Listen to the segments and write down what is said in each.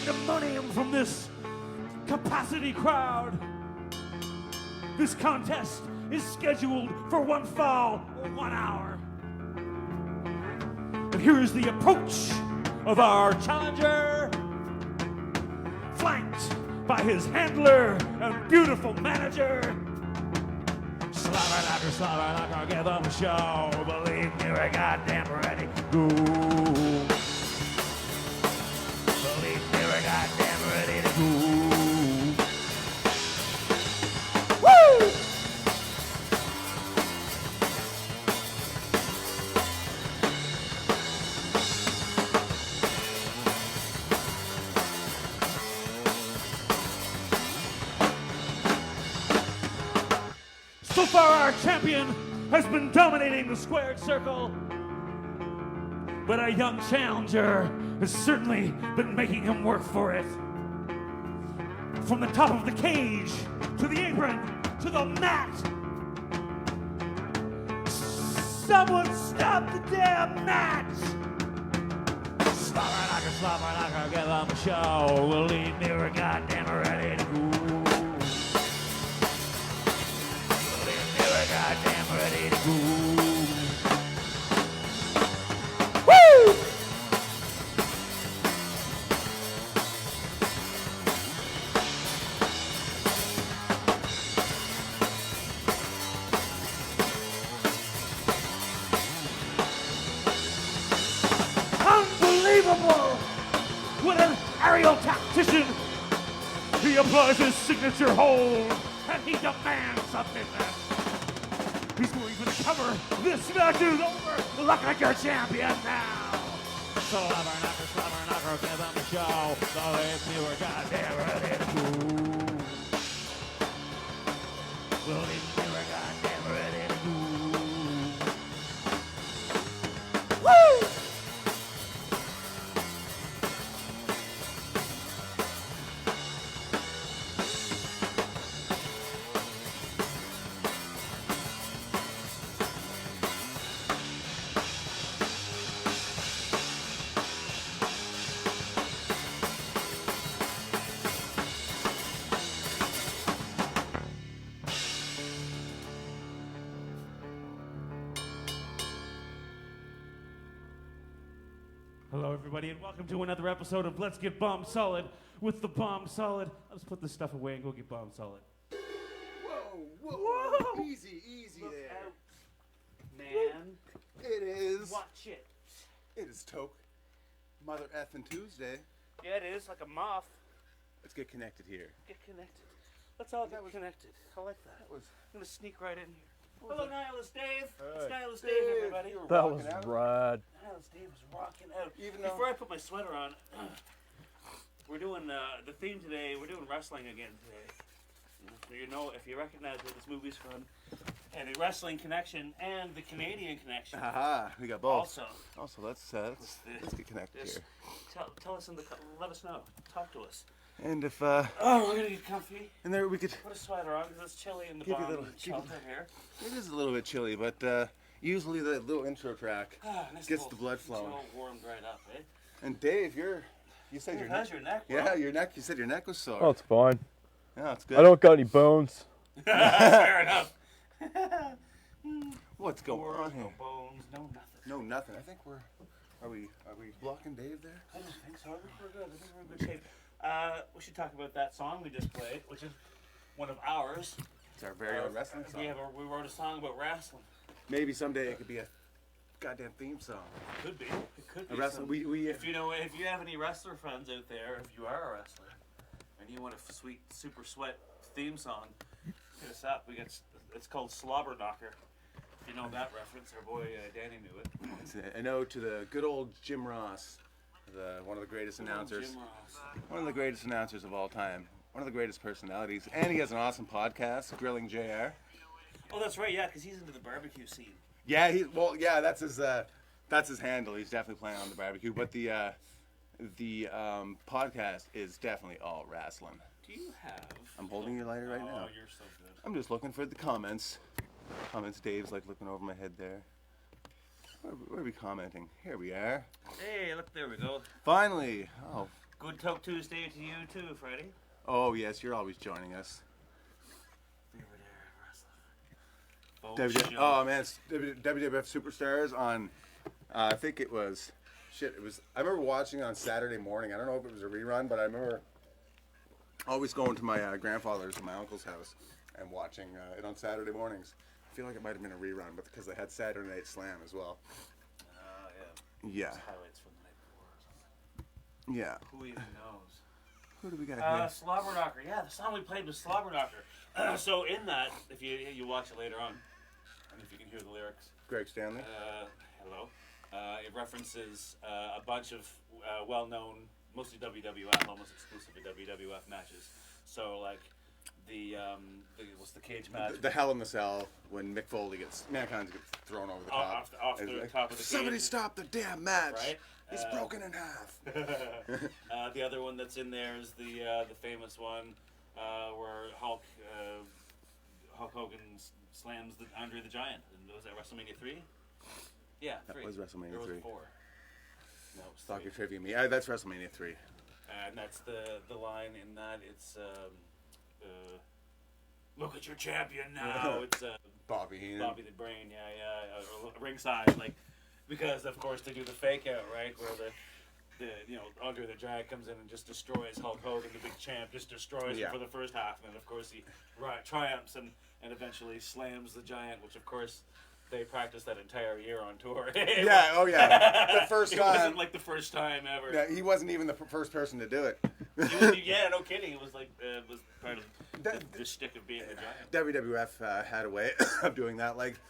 pandemonium from this capacity crowd. This contest is scheduled for 1 fall, 1 hour. And here is the approach of our challenger, flanked by his handler and beautiful manager. Slobberknocker, give them a show. Believe me, we're goddamn ready. Go. Believe me, we're goddamn ready to go. Woo! So far, our champion has been dominating the squared circle, but our young challenger has certainly been making him work for it. From the top of the cage, to the apron, to the mat. Someone stop the damn match! Slobberknocker, give them a show. Believe me, we're goddamn ready to go. Goddamn ready to go. Woo! Unbelievable! What an aerial tactician! He applies his signature hold and he demands something. He's going for the cover. This match is over. Look like your champion now. Slobberknocker, give them a show. Believe me, we're goddamn ready to go. Believe me, we're goddamn ready to go. Woo! Hello, everybody, and welcome to another episode of Let's Get Bomb Solid with the Bomb Solid. Let's put this stuff away and go get Bomb Solid. Whoa. Easy Look there. out, man. It is. Watch it. It is Toke. Mother effing Tuesday. Yeah, it is, like a moth. Let's get connected here. Get connected. Let's all get connected. I like that. was. I'm going to sneak right in here. Hello, Nihilist Dave. Hey. It's Nihilist Dave, everybody. You were That rocking was out. rad. Nihilist Dave was rocking out. Even though- Before I put my sweater on, we're doing the theme today. We're doing wrestling again today. So you know, if you recognize where this movie's from, and the wrestling connection and the Canadian connection. Aha, we got both. Also, let's get connected just here. tell us let us know. Talk to us. And if Oh, we're gonna get comfy. and there we could. Put a sweater on because it's chilly in the Give you a bottom little- of the give you- shelter here. It is a little bit chilly, but usually the little intro track Nice gets little- the blood it's flowing. all warmed right up, eh? And Dave, you said your How's neck. your neck? Yeah, bro? your neck. You said your neck was sore. Oh, it's fine. Yeah, it's good. I don't got any bones. Fair enough. What's going on No here? bones, no nothing. No, nothing. I think we're. Are we blocking Dave there? I don't think so. I think we're good. I think we're in good shape. We should talk about that song we just played, which is one of ours. It's our very own wrestling song. Yeah, we wrote a song about wrestling. Maybe someday it could be a goddamn theme song. Could be. It could be. A wrestling. We If you have any wrestler friends out there, if you are a wrestler, and you want a sweet super sweat theme song, hit us up. It's called Slobberknocker. If you know that reference, our boy Danny knew it. It's an ode to the good old Jim Ross, one of the greatest announcers. Jim Ross. One of the greatest announcers of all time. One of the greatest personalities. And he has an awesome podcast, Grilling JR. Oh, that's right. Yeah, because he's into the barbecue scene. Yeah, that's his handle. He's definitely playing on the barbecue. But the podcast is definitely all wrestling. Do you have? I'm holding your lighter right now. Oh, you're so good. I'm just looking for the comments. Dave's like looking over my head there. Where are we commenting? Here we are. Hey, look, there we go. Finally. Oh, Good Talk Tuesday to you too, Freddie. Oh yes, you're always joining us. Oh man, it's WWF Superstars on. I think it was. Shit, it was. I remember watching it on Saturday morning. I don't know if it was a rerun, but I remember always going to my grandfather's and my uncle's house and watching it on Saturday mornings. I feel like it might have been a rerun, but because they had Saturday Night Slam as well. Yeah. Yeah. Highlights from the night before or something. Yeah. Who even knows? Who do we got here? Slobberknocker. Yeah, the song we played was Slobberknocker. So in that, if you watch it later on, and if you can hear the lyrics. Greg Stanley. Hello. It references a bunch of well-known, mostly WWF, almost exclusively WWF matches. So like what's the cage match? The Hell in the Cell when Mick Foley Mankind gets thrown over the top. Off the top of the cage. Somebody stop the damn match! Right? He's broken in half. The other one that's in there is the famous one where Hulk Hogan slams Andre the Giant. And was that WrestleMania 3? Yeah, 3. That was WrestleMania 3. Or was it 4? No, it was Stop 3. your trivia me. That's WrestleMania 3. And that's the line in that. It's look at your champion now. It's Bobby Heenan. Bobby the Brain. Yeah. Ringside, like, because of course they do the fake out, right, where the Andre the Giant comes in and just destroys Hulk Hogan, the big champ, just destroys him for the first half, and then of course he triumphs and eventually slams the Giant, which of course they practiced that entire year on tour. Yeah, oh yeah. The first time. It wasn't like the first time ever. Yeah, he wasn't even the first person to do it. Yeah, no kidding. It was like was part of the shtick of being a Giant. WWF had a way of doing that, like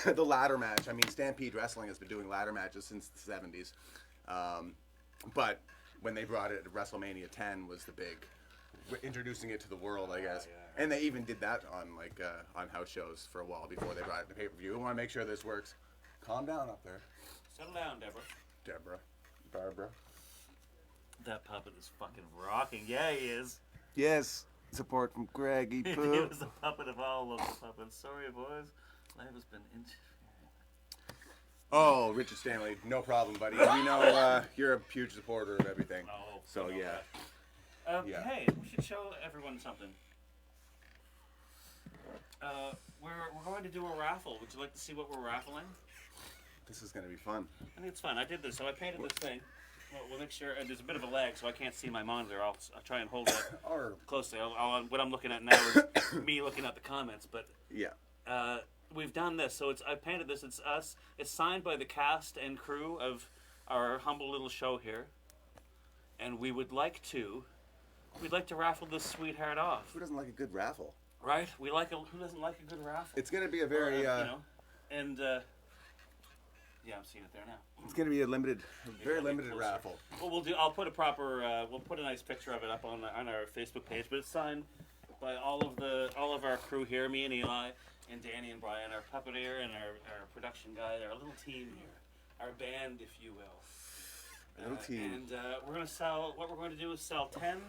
the ladder match. I mean, Stampede Wrestling has been doing ladder matches since the 70s, but when they brought it, WrestleMania 10 was the big introducing it to the world, I guess. Yeah. And they even did that on on house shows for a while before they brought it to pay-per-view. We want to make sure this works. Calm down up there. Settle down, Deborah. Barbara. That puppet is fucking rocking. Yeah, he is. Yes. Support from Greggy Poo. He was the puppet of all of the puppets. Sorry, boys. Life has been Oh, Richard Stanley, no problem, buddy. We know you're a huge supporter of everything. Oh, so yeah. Yeah. Hey, we should show everyone something. We're going to do a raffle. Would you like to see what we're raffling? This is going to be fun. I think it's fun. I did this. So I painted this thing. We'll make sure. And there's a bit of a lag, so I can't see my monitor. I'll try and hold it closely. What I'm looking at now is me looking at the comments. But yeah. We've done this. So I painted this. It's us. It's signed by the cast and crew of our humble little show here. And we'd like to raffle this sweetheart off. Who doesn't like a good raffle? Right? Who doesn't like a good raffle? It's going to be a very, yeah, I'm seeing it there now. It's going to be a very limited raffle. Well, I'll put we'll put a nice picture of it up on our Facebook page. But it's signed by all of our crew here, me and Eli and Danny and Brian, our puppeteer and our production guy, our little team here, our band, if you will. Little team. And we're going to sell. What we're going to do is sell 10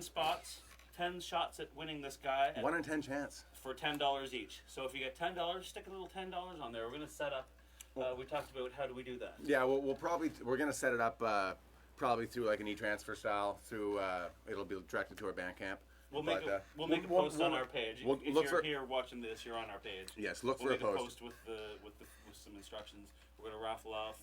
spots. 10 shots at winning this guy. 1 in 10 chance. For $10 each. So if you get $10, stick a little $10 on there. We're going to set up. We talked about how do we do that. Yeah, we're going to set it up probably through like an e-transfer style. Through it'll be directed to our Bandcamp. We'll make a post on our page. If you're here watching this, you're on our page. Yes, look for a post. We'll make a post with some instructions. We're going to raffle off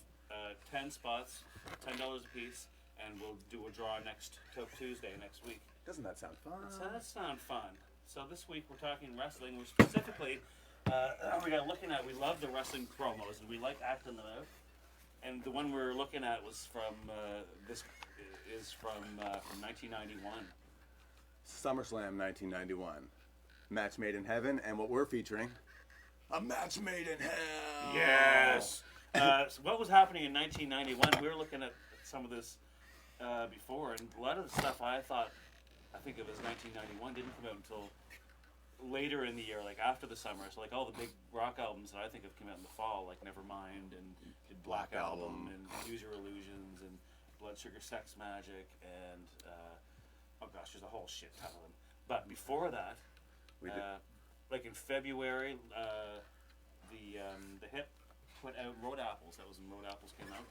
10 spots, $10 a piece, and we'll do a draw next Tuesday next week. Doesn't that sound fun? That sounds fun. So this week we're talking wrestling. We're specifically, looking at, we love the wrestling promos and we like acting them out. And the one we're looking at was from 1991. SummerSlam 1991. Match made in heaven, and what we're featuring, a match made in hell. Yes. So what was happening in 1991? We were looking at some of this before, and a lot of the stuff I think it was 1991 didn't come out until later in the year, like after the summer. So like all the big rock albums that I think have come out in the fall, like Nevermind and Black Album and Use Your Illusions and Blood Sugar Sex Magic and there's a whole shit ton of them. But before that, like in February, the Hip put out Road Apples. That was when Road Apples came out.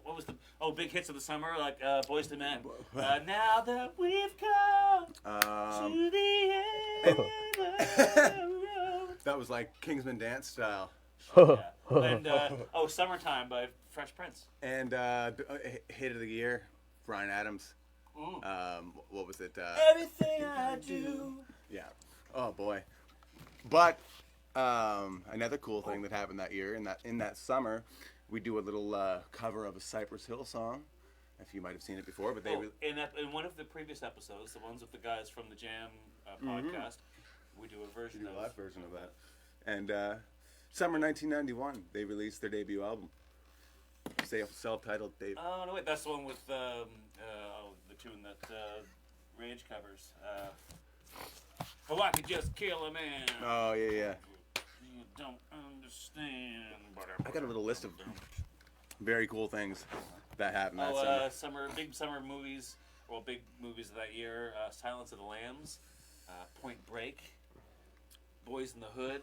What was the big hits of the summer, like Boys to Men. Now that we've come to the end of the road. That was like Kingsman Dance style. Yeah. And Summertime by Fresh Prince. And hit of the year, Bryan Adams. What was it? Everything I do. Yeah. Oh boy. But another cool thing that happened that year, in that summer, we do a little cover of a Cypress Hill song. If you might have seen it before, but they in one of the previous episodes, the ones with the guys from the Jam podcast, we do a version a live version of that. And summer 1991, they released their debut album, self-titled Dave. Oh no, wait, that's the one with the tune that Rage covers. Oh, I could just kill a man. Oh yeah. You don't understand. I got a little list of very cool things that happened that summer. Big summer movies. Well, big movies of that year: Silence of the Lambs, Point Break, Boys in the Hood.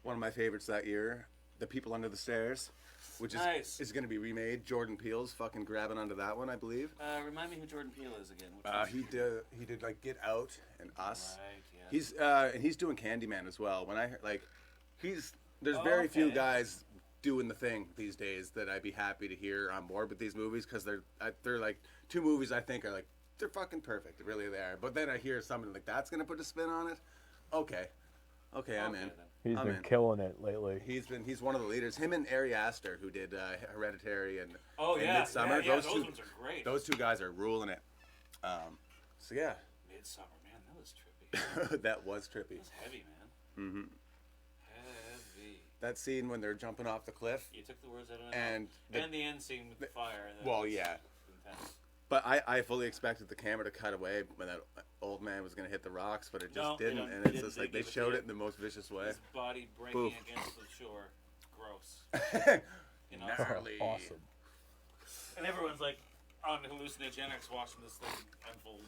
One of my favorites that year, The People Under the Stairs, which is going to be remade. Jordan Peele's fucking grabbing onto that one, I believe. Remind me who Jordan Peele is again. He did like Get Out and Us. Right, yeah. He's doing Candyman as well. When I heard, like, there's very few guys doing the thing these days that I'd be happy to hear on board with these movies, because they're like two movies I think are like, they're fucking perfect, really they are. But then I hear somebody like that's gonna put a spin on it. Okay, I'm in. He's been killing it lately. He's one of the leaders. Him and Ari Aster, who did Hereditary and Midsummer. Those ones are great. Those two guys are ruling it. So yeah. Midsummer, man, that was trippy. That was trippy. That was heavy, man. Mm-hmm. Heavy. That scene when they're jumping off the cliff. You took the words out of my mouth. And the end scene with the fire. Yeah. Intense. But I fully expected the camera to cut away when that old man was going to hit the rocks, but it just didn't. And it's just like they showed it in the most vicious way. His body breaking against the shore. Gross. Gnarly. Awesome. And everyone's like on hallucinogenics watching this thing unfold.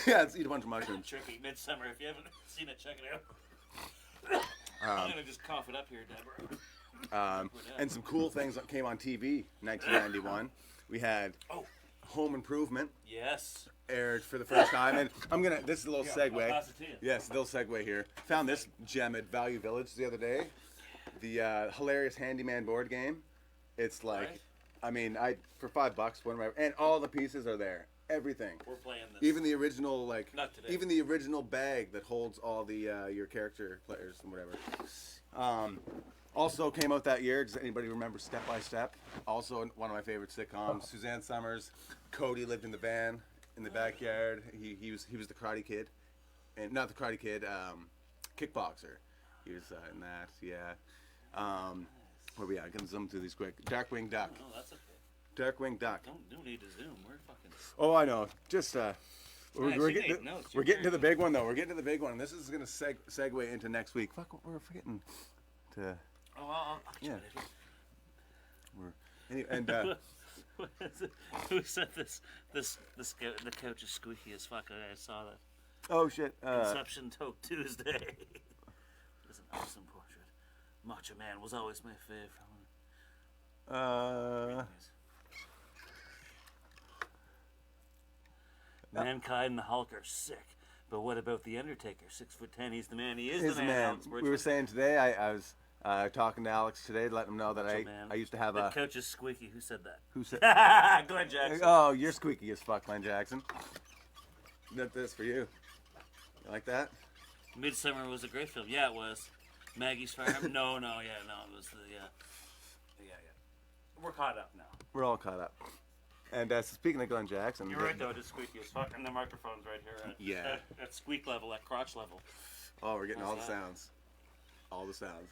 Yeah, let's eat a bunch of mushrooms. Trippy. Midsummer. If you haven't seen it, check it out. I'm going to just cough it up here, Deborah. And some cool things that came on TV in 1991. We had Home Improvement. Yes. Aired for the first time. And this is a little segue. Yes, a little segue here. Found this gem at Value Village the other day. The hilarious Handyman board game. It's like, Right. I mean, for $5, and all the pieces are there. Everything. We're playing this. Even the original, Not today. even the original bag that holds all the your character players and whatever. Also came out that year. Does anybody remember Step by Step? Also one of my favorite sitcoms. Suzanne Summers. Cody lived in the van in the backyard. He was the Karate Kid, and not the Karate Kid. Kickboxer. He was in that. Yeah. Where we at? Gonna zoom through these quick. Darkwing Duck. Oh, that's okay. Darkwing Duck. Don't need to zoom. We're fucking. Oh, I know. Just we're you getting made notes. we're getting to the big one though. We're getting to the big one. And this is gonna segue into next week. Fuck, we're forgetting to. Oh, I'll Yeah. Anyway. And Who said this? The coach is squeaky as fuck. I saw that. oh shit. Conception Toke Tuesday. It's an awesome portrait. Macho Man was always my favorite. Mankind and the Hulk are sick. But what about the Undertaker? 6'10", he's the man. He is His the man. man. We were saying today. I was talking to Alex today, letting him know that Macho Man. I used to have the a. coach is squeaky. Who said that? Who said? Glenn Jackson. Oh, you're squeaky as fuck, Glenn Jackson. This for you. You like that? Midsummer was a great film. Yeah, it was. Maggie's Farm. No, it was the. Yeah. We're caught up now. We're all caught up. And speaking of Glenn Jackson, You're right though. It is squeaky as fuck, and the microphone's right here. At squeak level, at crotch level. Oh, we're getting all the How's that? sounds. All the sounds.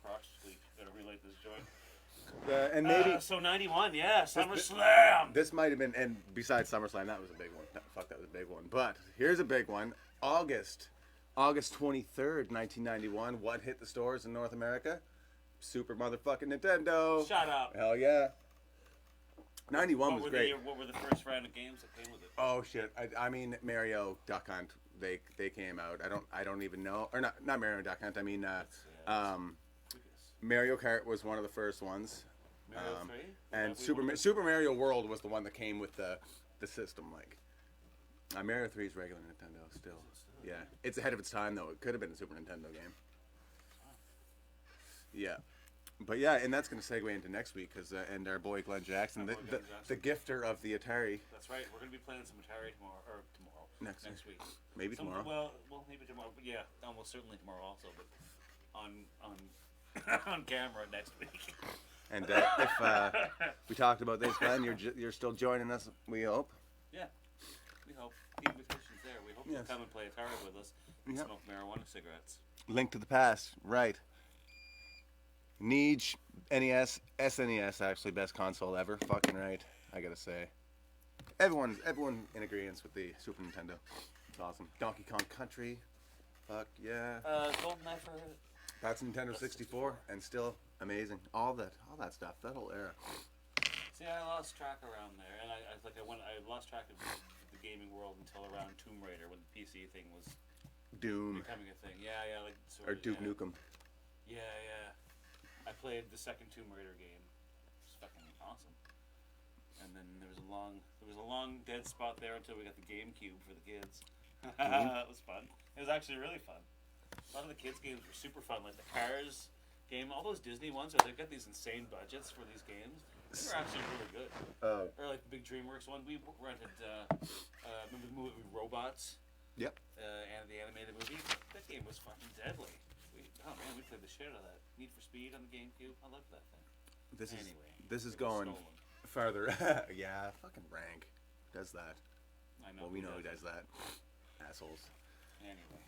Crotch squeak. Better relate this joint. And maybe So 91, yeah, SummerSlam. this might have been, and besides SummerSlam, that was a big one. Fuck, that was a big one. But here's a big one. August 23rd, 1991. What hit the stores in North America? Super motherfucking Nintendo. Shut up. Hell yeah. 91 was great. What were the first round of games that came with it? Oh shit. I mean Mario Duck Hunt. They came out. I don't even know. Or not Mario Duck Hunt. I mean Mario Kart was one of the first ones. Mario 3? And Super Mario World was the one that came with the system. Like, Mario 3 is regular Nintendo still. Yeah, it's ahead of its time though. It could have been a Super Nintendo game. Yeah, but yeah, and that's gonna segue into next week because and our boy Glenn Jackson, the gifter of the Atari. That's right. We're gonna be playing some Atari tomorrow. Next week. Maybe tomorrow. Well, maybe tomorrow. But yeah, almost certainly tomorrow also. But on camera next week. And if we talked about this, Glenn, you're still joining us. We hope. Yeah, we hope. The invitation's there. We hope you'll come and play Atari with us and smoke marijuana cigarettes. Link to the Past, right? Neej, NES, SNES, actually best console ever. Fucking right, I gotta say. Everyone in agreement with the Super Nintendo. It's awesome. Donkey Kong Country, fuck yeah. GoldenEye for. That's Nintendo 64, and still amazing. All that stuff, that whole era. See, I lost track around there, and I lost track of the gaming world until around Tomb Raider when the PC thing was Doom. becoming a thing. Yeah, like sort Or Duke Nukem. Yeah. I played the second Tomb Raider game. It was fucking awesome. And then there was a long dead spot there until we got the GameCube for the kids. That was fun. It was actually really fun. A lot of the kids' games were super fun, like the Cars game, all those Disney ones where they've got these insane budgets for these games. They were actually really good. Or like the big DreamWorks one. We rented, remember the movie Robots? Yep. And the animated movie? That game was fucking deadly. We played the shit out of that. Need for Speed on the GameCube. I loved that thing. This is going further. Yeah, fucking Rank does that. I know. Well, we know who does that. Assholes. Anyway.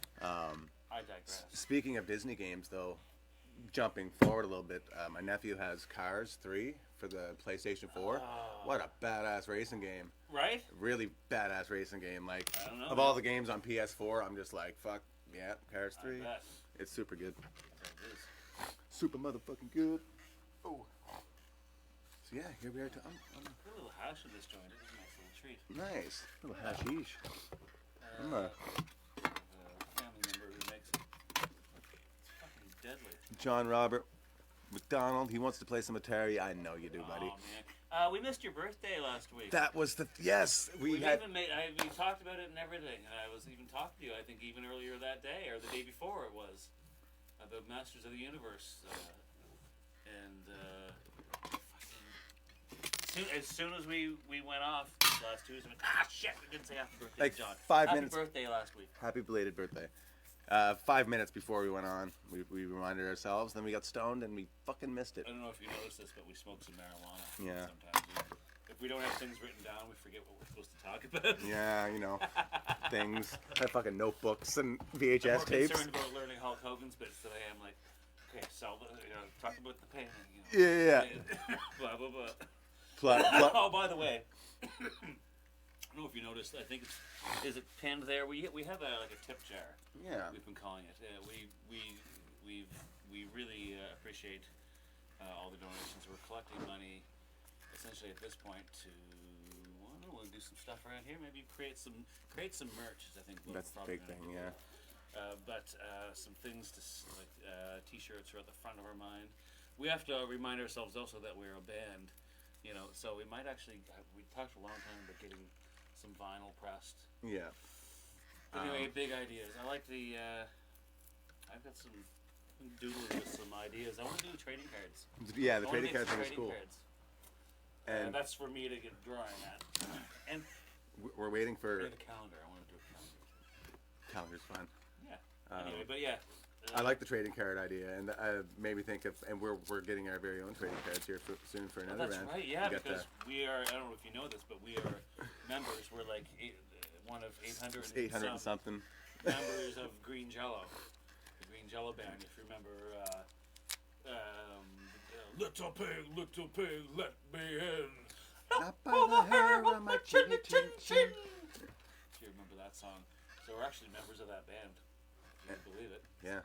I digress. Speaking of Disney games, though, jumping forward a little bit, my nephew has Cars 3 for the PlayStation 4. What a badass racing game. Right? Really badass racing game. Like, I don't know, of all the games on PS4, I'm just like, fuck, yeah, Cars 3. It's super good. It is. Super motherfucking good. Oh. So yeah, here we are. Put a little hash in this joint. It is a nice little treat. Nice. A little hashish. I'm a family member who makes it. It's fucking deadly. John Robert McDonald. He wants to play some Atari. I know you do, buddy. Oh, man. We missed your birthday last week. That was yes. We talked about it and everything. And I was even talking to you. I think even earlier that day or the day before it was about Masters of the Universe. As soon as we went off last Tuesday, shit, we didn't say happy birthday to John. 5 minutes. Happy birthday last week. Happy belated birthday. 5 minutes before we went on, we reminded ourselves. Then we got stoned and we fucking missed it. I don't know if you noticed this, but we smoked some marijuana. Yeah. Sometimes if we don't have things written down, we forget what we're supposed to talk about. Yeah, things. I have fucking notebooks and VHS I'm tapes. more concerned about learning Hulk Hogan's bits than I am like, okay, talk about the painting. Yeah. Blah blah blah. Oh, by the way, I don't know if you noticed. I think is it pinned there? We have a tip jar. Yeah. We've been calling it. We really appreciate all the donations. We're collecting money essentially at this point to we'll do some stuff around here. Maybe create some merch. I think that's the big thing. Yeah. But some things like T-shirts are at the front of our mind. We have to remind ourselves also that we're a band. So we might actually. We talked a long time about getting some vinyl pressed. Yeah. Anyway, big ideas. I like the. I've got some doodling with some ideas. I want to do trading cards. Yeah, the trading cards are cool. And that's for me to get drawing at. And we're waiting for. And a calendar. I want to do a calendar. Calendar's fun. Yeah. Anyway, but yeah. I like the trading card idea, and made me think of, and we're getting our very own trading cards here soon for another that's round. Right, yeah, because we are. I don't know if you know this, but we are members. We're like one of 800. 800 and something. Members of Green Jello, the Green Jello band. If you remember, little pig, let me in. Not by the hair on my chinny chin chin. If you remember that song, so we're actually members of that band. If you believe it. Yeah.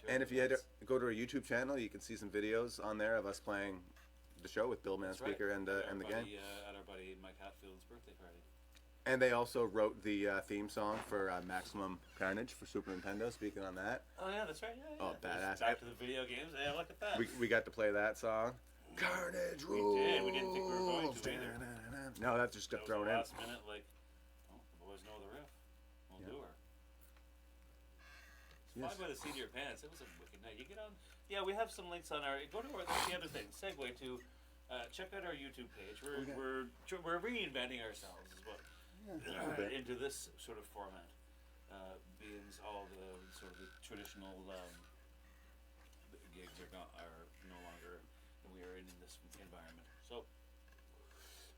And if you go to our YouTube channel, you can see some videos on there of us playing the show with Bill Manspeaker and the gang. At our buddy Mike Hatfield's birthday party. And they also wrote the theme song for Maximum Carnage for Super Nintendo. Speaking on that. Oh yeah, that's right. Yeah. Oh, badass! Back to the video games. Yeah, look at that. We got to play that song. Carnage We rules. did. We didn't think we were going to either. No, that just got That was thrown the in. last minute, like, oh, the boys know the riff. We'll do her. Fly by the seat of your pants. It was a wicked night. You get on. Yeah, we have some links on our. Go to our. That's the other thing. Segue to. Check out our YouTube page. We're reinventing ourselves as well into this sort of format. Being all the sort of the traditional gigs are no longer, and we are in this environment. So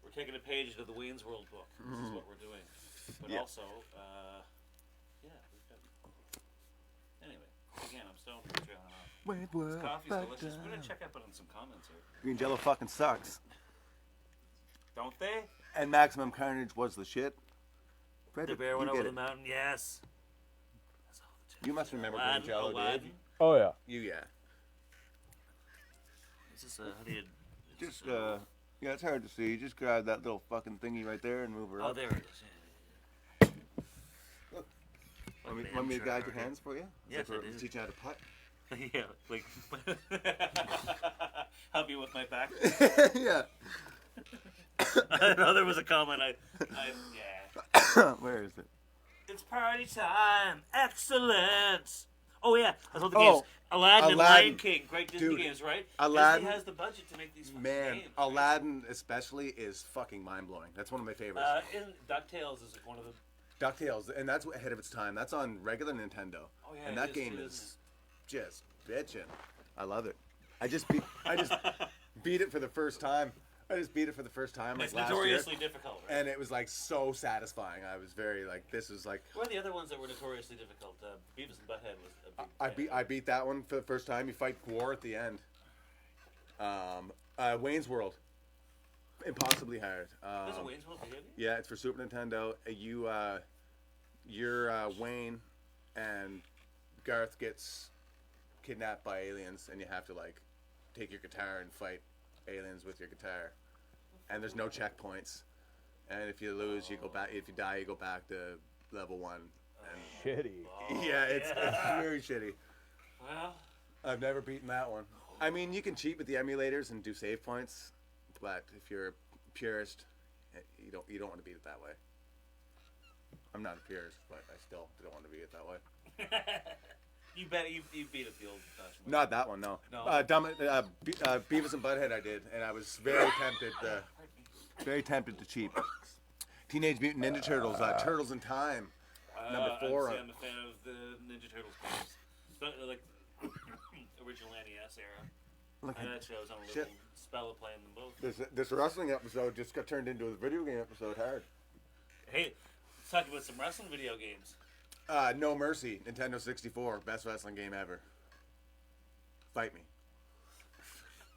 we're taking a page out of the Wayne's World book. This is what we're doing. But also, we've got. Anyway, again, I'm stoned for trailing off. This coffee's delicious. We're gonna check up on some comments here. Green Jello fucking sucks. Don't they? And Maximum Carnage was the shit. The bear went over the mountain. Yes. That's all the You must remember Green Jello, Dave. Oh yeah. Yeah. Is this how do you? Just yeah, it's hard to see. Just grab that little fucking thingy right there and move her Oh, up. there it is. Want me to guide your hands for you? Yes, like I do. Teach you how to putt. Yeah, like help you with my back. Yeah. I know there was a comment. Yeah. Where is it? It's party time. Excellent. Oh yeah, I told the games. Aladdin and Aladdin. Lion King, great Disney Dude, games, right? Aladdin- Disney has the budget to make these fucking Man, games. Aladdin especially is fucking mind blowing. That's one of my favorites. In DuckTales is one of the. DuckTales, and that's ahead of its time. That's on regular Nintendo. Oh yeah, and it that is, game it is just bitching. I love it. I just beat it for the first time. Like It's last notoriously year, difficult, right? and it was like so satisfying. I was very like, this is like. One of the other ones that were notoriously difficult, Beavis and Butthead was a big. I beat that one for the first time. You fight Gwar at the end. Wayne's World. Impossibly hard. There's a Wayne's World video game? Yeah, it's for Super Nintendo. You're Wayne, and Garth gets kidnapped by aliens, and you have to like take your guitar and fight aliens with your guitar. And there's no checkpoints. And if you lose, you go back. If you die, you go back to level 1. And Shitty. yeah, it's very shitty. Well, I've never beaten that one. I mean, you can cheat with the emulators and do save points, but if you're a purist, you don't want to beat it that way. I'm not a purist, but I still don't want to beat it that way. you bet you beat a the old-fashioned way. Not that one, no. No. Beavis and Butthead I did, and I was very tempted to cheat. Teenage Mutant Ninja Turtles, Turtles in Time, number 4. I'm a fan of the Ninja Turtles games, especially like original NES era. And actually, I was on a little spell of playing them both. This wrestling episode just got turned into a video game episode hard. Hey, let's talk about some wrestling video games. No Mercy, Nintendo 64, best wrestling game ever. Fight me.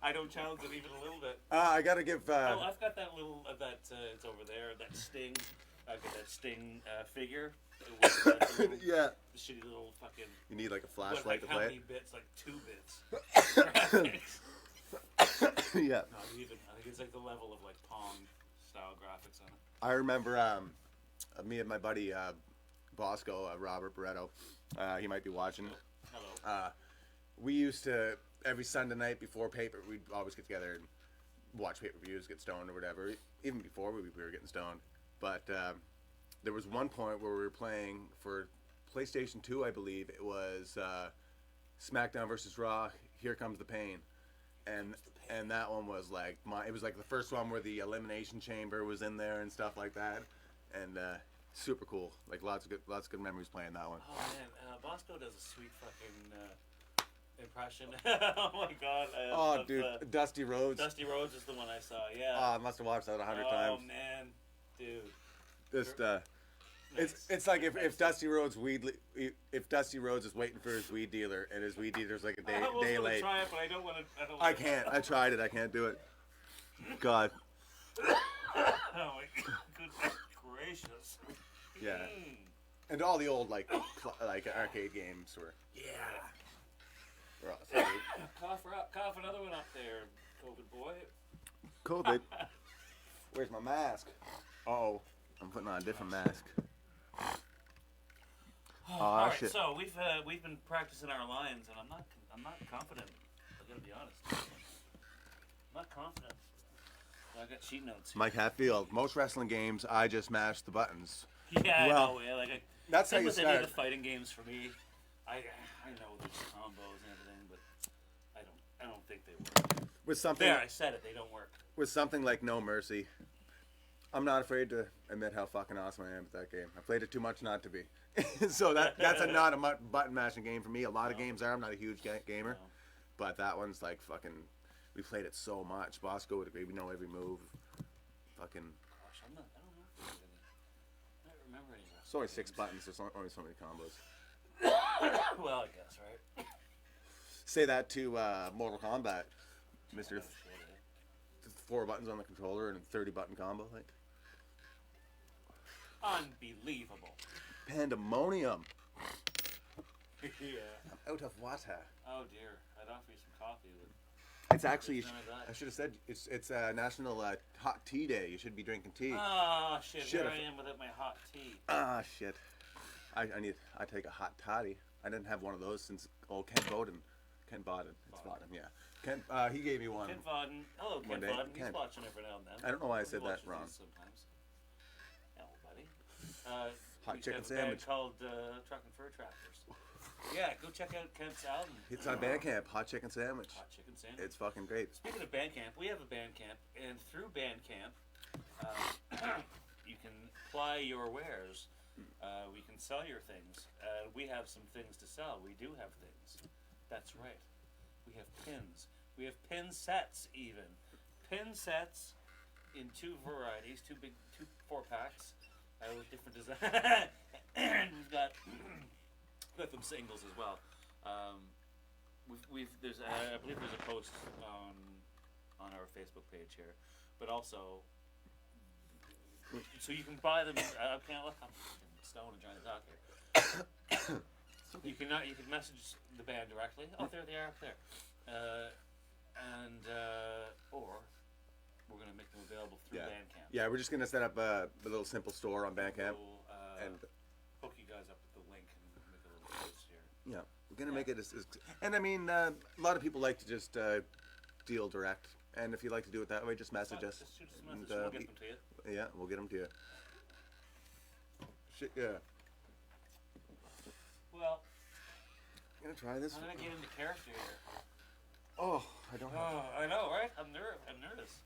I don't challenge it even a little bit. I gotta give. Oh, I've got that little it's over there. That Sting. I've got that Sting figure. With that little, yeah. Shitty little fucking. You need like a What, flashlight like to how play many it. bits? Like 2 bits. Yeah. Not even. I think it's like the level of like Pong style graphics on it. I remember me and my buddy Bosco, Robert Barretto. He might be watching. Hello. We used to every Sunday night before paper. We'd always get together and watch pay-per-views, get stoned or whatever. Even before we were getting stoned, but there was one point where we were playing for PlayStation 2, I believe. It was SmackDown versus Raw. Here Comes the Pain, and that one was like it was like the first one where the Elimination Chamber was in there and stuff like that, and super cool. Like lots of good memories playing that one. Oh man, Bosco does a sweet fucking impression. Oh my god. Oh dude, Dusty Rhodes. Dusty Rhodes is the one I saw. Yeah. Oh, I must have watched that 100 times. Oh man, dude. Just Nice. it's like if Dusty Rhodes if Dusty Rhodes is waiting for his weed dealer and his weed dealer's like a day I almost day want to late. try it, but I don't want to. I can't. I tried it. I can't do it. God. Oh my goodness gracious. Yeah. And all the old like arcade games were. Yeah. were awesome. Cough another one up there, COVID boy. COVID. Where's my mask? Uh-oh. I'm putting on a different mask. All right, shit. so we've been practicing our lines, and I'm not confident. I gotta be honest. I'm not confident. I got cheat notes. Mike Hatfield. Most wrestling games, I just mash the buttons. Yeah, Well, I know. Like, that's how same you with any start. of the fighting games for me. I know there's combos and everything, but I don't think they work. With something, There, I said it. They don't work. with something like No Mercy, I'm not afraid to admit how fucking awesome I am at that game. I played it too much not to be. So that's not a button mashing game for me. A lot of games are. I'm not a huge gamer, No. but that one's like fucking. We played it so much. Bosco would agree. We know every move. Fucking. Gosh, I don't know. If there's any, I don't remember any. It's only 6 buttons. There's only so many combos. Well, I guess, right? Say that to Mortal Kombat, Mister. Oh, shit, 4 buttons on the controller and a 30-button combo. Like Unbelievable. pandemonium. Yeah. I'm out of water. Oh dear. I'd offer you some coffee, but It's actually. None of that. I should have said it's National Hot Tea Day. You should be drinking tea. oh shit. Shit, Here if- I am without my hot tea. Ah shit. I take a hot toddy. I didn't have one of those since Ken Bowden. It's Bowden, yeah. Ken he gave me one. Ken Vodden. Hello, Ken One day. Vodden. He's Ken. watching every now and then. I don't know why I He said that watches wrong. these sometimes. Hello, buddy. Hot We used to chicken have a band sandwich. called Truck and Fur Tractors. Yeah, go check out Kent's album. It's on Bandcamp. Hot chicken sandwich. Hot chicken sandwich. It's fucking great. Speaking of Bandcamp, we have a Bandcamp, and through Bandcamp, you can apply your wares. We can sell your things. We have some things to sell. We do have things. That's right. We have pins. We have pin sets, even. Pin sets in 2 varieties, 2 4-packs with different designs. And we've got them singles as well. There's I believe there's a post on our Facebook page here, but also so you can buy them. I'm stoned and trying to talk here. You can message the band directly. Oh, there they are up there, or we're gonna make them available through Bandcamp. Yeah, we're just gonna set up a little simple store on Bandcamp, We'll, and hook you guys up with the link and make a little post here. yeah, we're gonna make it as and I mean, a lot of people like to just deal direct, and if you like to do it that way, just message us. Just shoot us a message. And, We'll get them to you. Yeah, we'll get them to you. Shit, yeah. Well, I'm gonna try this. I'm gonna get into character here. Oh, I don't have. Oh, I know, right? I'm nervous.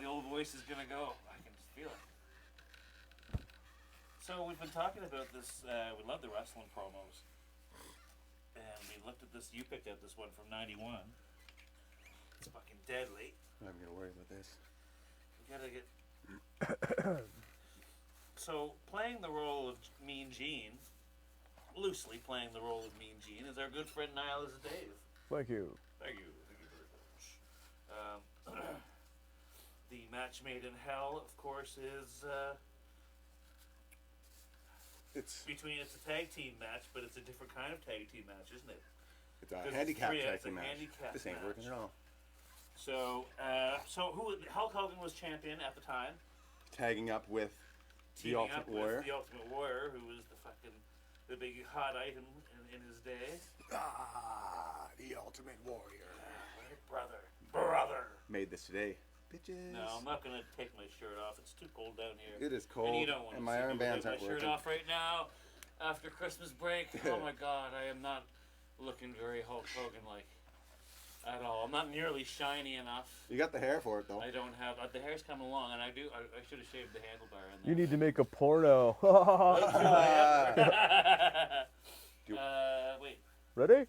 The old voice is gonna go. I can just feel it. So we've been talking about this. We love the wrestling promos, and we looked at this. You picked out this one from '91. It's fucking deadly. I'm gonna worry about this. We gotta get. So playing the role of Mean Gene, loosely playing the role of Mean Gene, is our good friend Nihilist Dave. Thank you. Thank you very much. The match made in hell, of course, is It's it's a tag team match, but it's a different kind of tag team match, isn't it? it's a 'Cause handicap it's tag team a match. handicap This ain't working match. at all. So, Hulk Hogan was champion at the time, Tagging up with the teaming Ultimate up Warrior. with the Ultimate Warrior, who was the big hot item in his day. The Ultimate Warrior. Brother. Made this today. Bitches. No, I'm not gonna take my shirt off. It's too cold down here. It is cold, And you don't want and to my see me armbands with my aren't shirt working. off right now after Christmas break. Oh my God, I am not looking very Hulk Hogan-like at all. I'm not nearly shiny enough. You got the hair for it though. I don't have the hair's coming along, and I should have shaved the handlebar in there. You need to make a porno. Wait. Ready?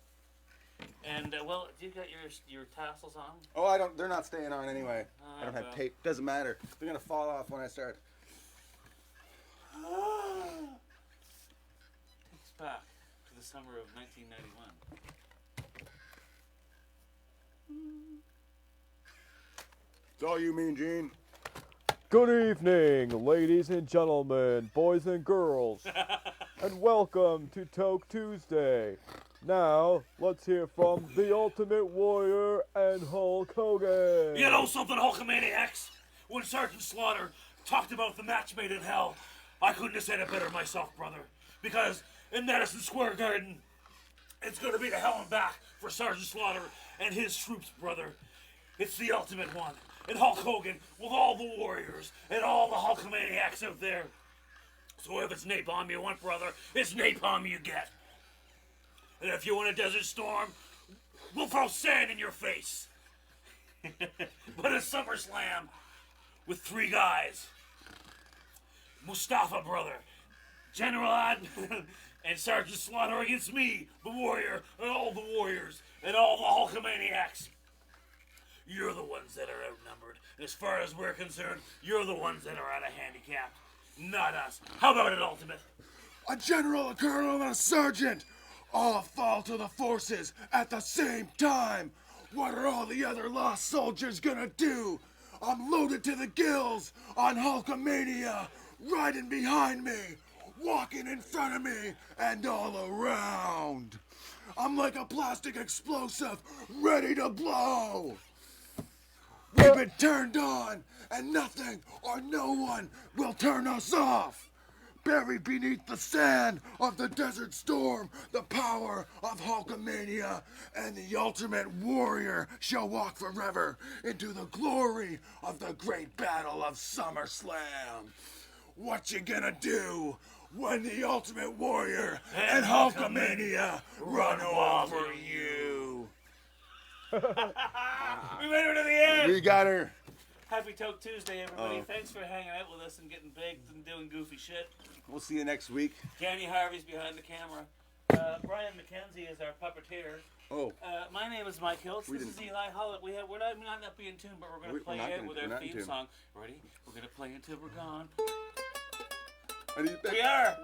And well, do you got your tassels on? Oh, I don't. They're not staying on anyway. I don't have well. tape. Doesn't matter. They're gonna fall off when I start. Takes us back to the summer of 1991. It's all you, Mean Gene. Good evening, ladies and gentlemen, boys and girls, and welcome to Toke Tuesday. Now, let's hear from the Ultimate Warrior and Hulk Hogan. You know something, Hulkamaniacs? When Sergeant Slaughter talked about the match made in hell, I couldn't have said it better myself, brother. Because in Madison Square Garden, It's gonna be to hell and back for Sergeant Slaughter and his troops, brother. It's the ultimate one. And Hulk Hogan with all the warriors and all the Hulkamaniacs out there. So if it's napalm you want, brother, it's napalm you get. And if you want a desert storm, we'll throw sand in your face. But a SummerSlam with 3 guys. Mustafa, brother. General Adnan and Sergeant Slaughter against me, the warrior, and all the warriors, and all the Hulkamaniacs. You're the ones that are outnumbered. As far as we're concerned, you're the ones that are out of handicap. Not us. How about it, Ultimate? A general, a colonel, and a sergeant all fall to the forces at the same time. What are all the other lost soldiers gonna do? I'm loaded to the gills on Hulkamania, riding behind me, walking in front of me, and all around. I'm like a plastic explosive, ready to blow. We've been turned on, and nothing or no one will turn us off. Buried beneath the sand of the desert storm, the power of Hulkamania and the ultimate warrior shall walk forever into the glory of the great battle of SummerSlam. What you gonna do when the ultimate warrior and Hulkamania run over you? We made her to the end. We got her. Happy Toke Tuesday, everybody. Thanks for hanging out with us and getting baked and doing goofy shit. We'll see you next week. Candy Harvie's behind the camera. Brian MacKenzie is our puppeteer. Oh, My name is Mike Hiltz. This didn't- is Eli Hollett. We're not up in tune, but we're going to play we're not out gonna- with we're our not in theme tune. song. Ready? We're going to play until we're gone. I need that. We are.